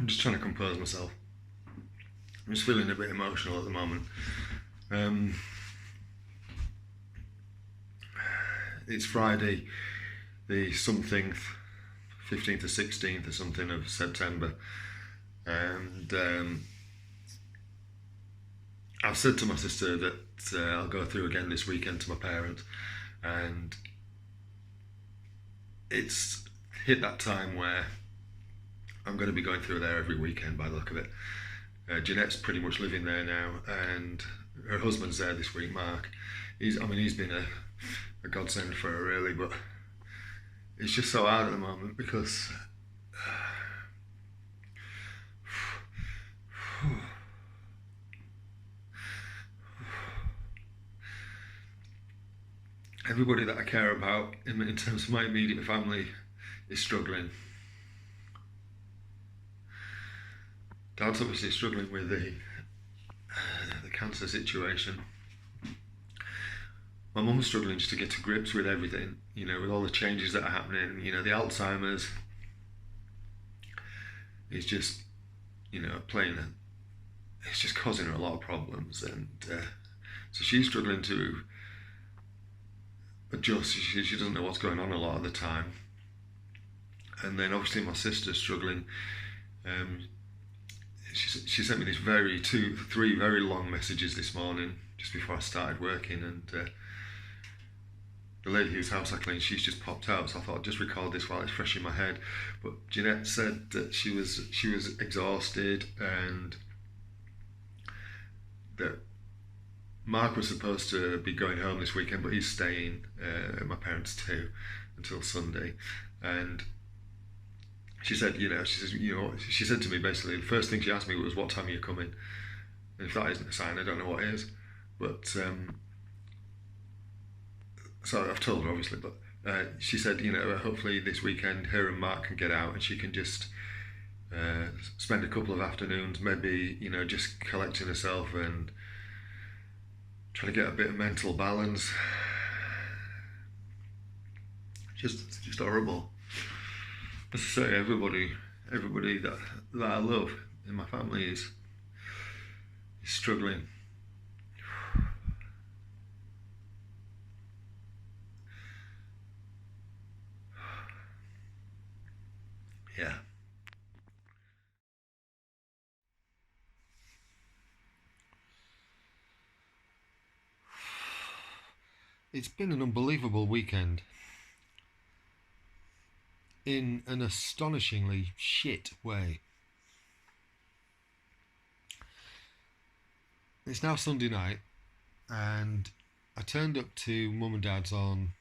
just trying to compose myself. I'm just feeling a bit emotional at the moment. Um, it's Friday, the something, 15th or 16th or something of September, and I've said to my sister that I'll go through again this weekend to my parents, and it's hit that time where I'm going to be going through there every weekend by the look of it. Jeanette's pretty much living there now, and her husband's there this week, Mark. He's been a godsend for her really, but it's just so hard at the moment because everybody that I care about in terms of my immediate family is struggling. Dad's obviously struggling with the cancer situation. My mum's struggling just to get to grips with everything, with all the changes that are happening. The Alzheimer's is just, it's just causing her a lot of problems, and so she's struggling to adjust. She doesn't know what's going on a lot of the time. And then obviously my sister's struggling. She sent me three very long messages this morning just before I started working, and the lady whose house I cleaned, she's just popped out, so I thought I'd just record this while it's fresh in my head. But Jeanette said that she was exhausted, and that Mark was supposed to be going home this weekend, but he's staying at my parents too until Sunday. And she said, she said to me basically, the first thing she asked me was, "What time are you coming?" And if that isn't a sign, I don't know what is. But so I've told her obviously, but she said, hopefully this weekend her and Mark can get out and she can just spend a couple of afternoons, maybe, just collecting herself and trying to get a bit of mental balance. Just horrible. As I say, everybody that I love in my family is struggling. Yeah. It's been an unbelievable weekend in an astonishingly shit way. It's now Sunday night, and I turned up to Mum and Dad's on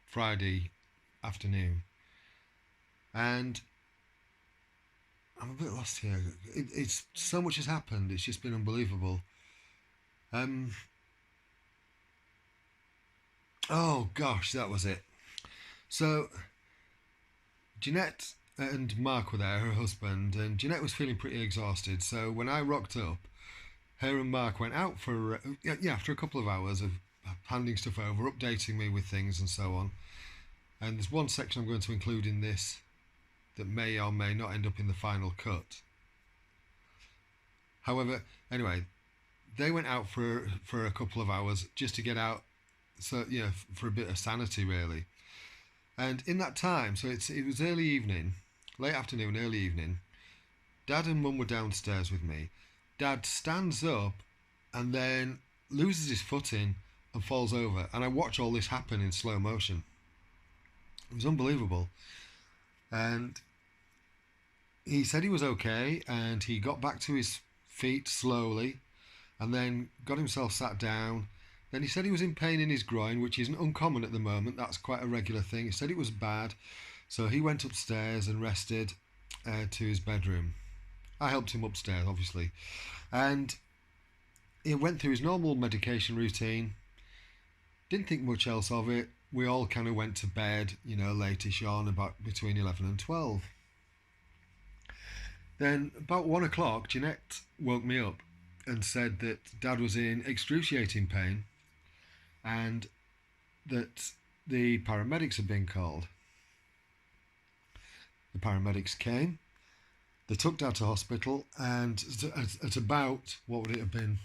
Friday afternoon, and I'm a bit lost here. It's so much has happened. It's just been unbelievable. Oh gosh, that was it. So Jeanette and Mark were there, her husband, and Jeanette was feeling pretty exhausted. So when I rocked up, her and Mark went out for after a couple of hours of handing stuff over, updating me with things and so on. And there's one section I'm going to include in this that may or may not end up in the final cut. However, anyway, they went out for a couple of hours just to get out, so for a bit of sanity really. And in that time, so it was early evening, late afternoon, early evening. Dad and Mum were downstairs with me. Dad stands up and then loses his footing and falls over, and I watch all this happen in slow motion. It was unbelievable. And he said he was okay, and he got back to his feet slowly and then got himself sat down. Then he said he was in pain in his groin, which isn't uncommon at the moment. That's quite a regular thing. He said it was bad, so he went upstairs and rested to his bedroom. I helped him upstairs, obviously, and he went through his normal medication routine. Didn't think much else of it. We all kind of went to bed, late-ish on, about between 11 and 12. Then about 1 o'clock, Jeanette woke me up and said that Dad was in excruciating pain and that the paramedics had been called. The paramedics came, They took Dad to hospital, and at about, what would it have been?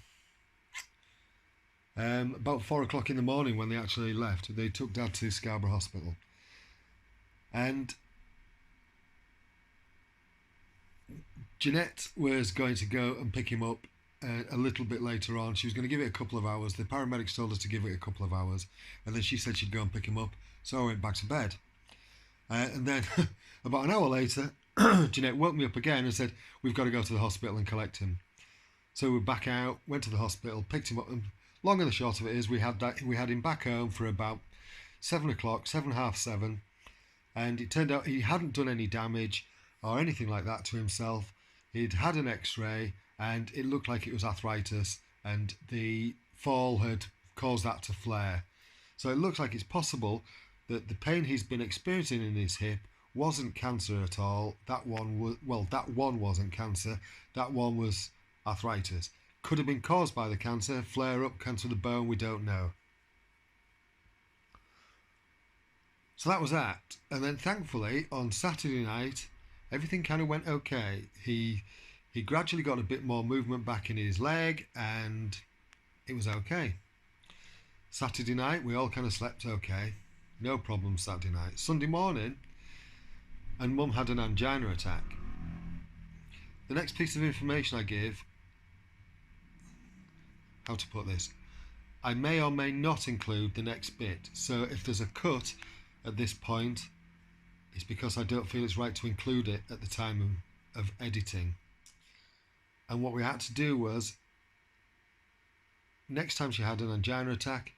About 4 o'clock in the morning when they actually left, they took Dad to Scarborough Hospital. And Jeanette was going to go and pick him up a little bit later on. She was going to give it a couple of hours. The paramedics told us to give it a couple of hours, and then she said she'd go and pick him up. So I went back to bed. And then about an hour later, Jeanette woke me up again and said, "We've got to go to the hospital and collect him." So we were back out, went to the hospital, picked him up, and long and the short of it is we had him back home for about 7 o'clock, 7:30, and it turned out he hadn't done any damage or anything like that to himself. He'd had an x-ray and it looked like it was arthritis, and the fall had caused that to flare. So it looks like it's possible that the pain he's been experiencing in his hip wasn't cancer at all. That one wasn't cancer. That one was arthritis. Could have been caused by the cancer, flare up, cancer of the bone, we don't know. So that was that. And then thankfully on Saturday night, everything kind of went okay. He gradually got a bit more movement back in his leg, and it was okay. Saturday night, we all kind of slept okay. No problem Saturday night. Sunday morning, and Mum had an angina attack. The next piece of information I give, how to put this, I may or may not include the next bit. So if there's a cut at this point, it's because I don't feel it's right to include it at the time of editing. And what we had to do was, next time she had an angina attack,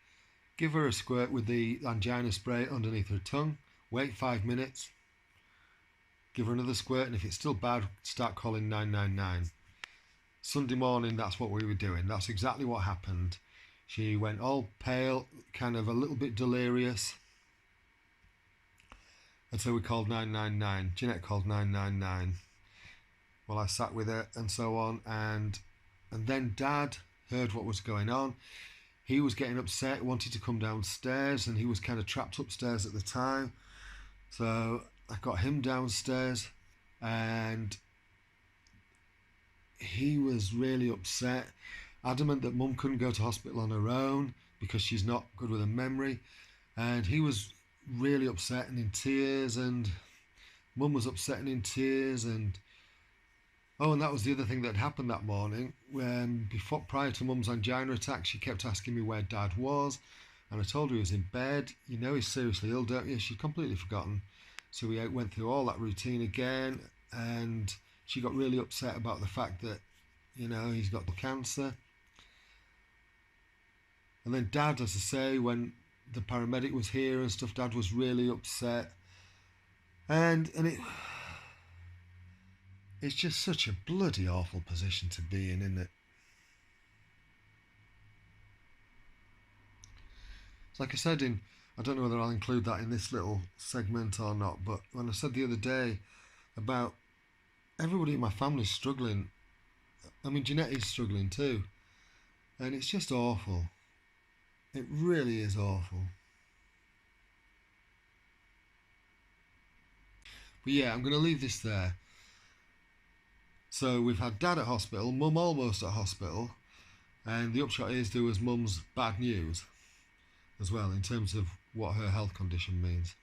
give her a squirt with the angina spray underneath her tongue, wait 5 minutes, give her another squirt, and if it's still bad, start calling 999. Sunday morning, that's what we were doing. That's exactly what happened. She went all pale, kind of a little bit delirious, and so we called 999. Jeanette called 999. Well, I sat with her and so on, and then Dad heard what was going on. He was getting upset, wanted to come downstairs, and he was kind of trapped upstairs at the time. So I got him downstairs, and he was really upset, adamant that Mum couldn't go to hospital on her own because she's not good with her memory. And he was really upset and in tears, and Mum was upset and in tears. And that was the other thing that happened that morning. Prior to Mum's angina attack, she kept asking me where Dad was, and I told her he was in bed. You know he's seriously ill, don't you? She'd completely forgotten. So we went through all that routine again, and she got really upset about the fact that, he's got cancer. And then Dad, as I say, when the paramedic was here and stuff, Dad was really upset. And it's just such a bloody awful position to be in, isn't it? It's like I said I don't know whether I'll include that in this little segment or not, but when I said the other day about everybody in my family struggling, I mean, Jeanette is struggling too, and it's just awful. It really is awful. But yeah, I'm going to leave this there. So we've had Dad at hospital, Mum almost at hospital, and the upshot is there was Mum's bad news as well in terms of what her health condition means.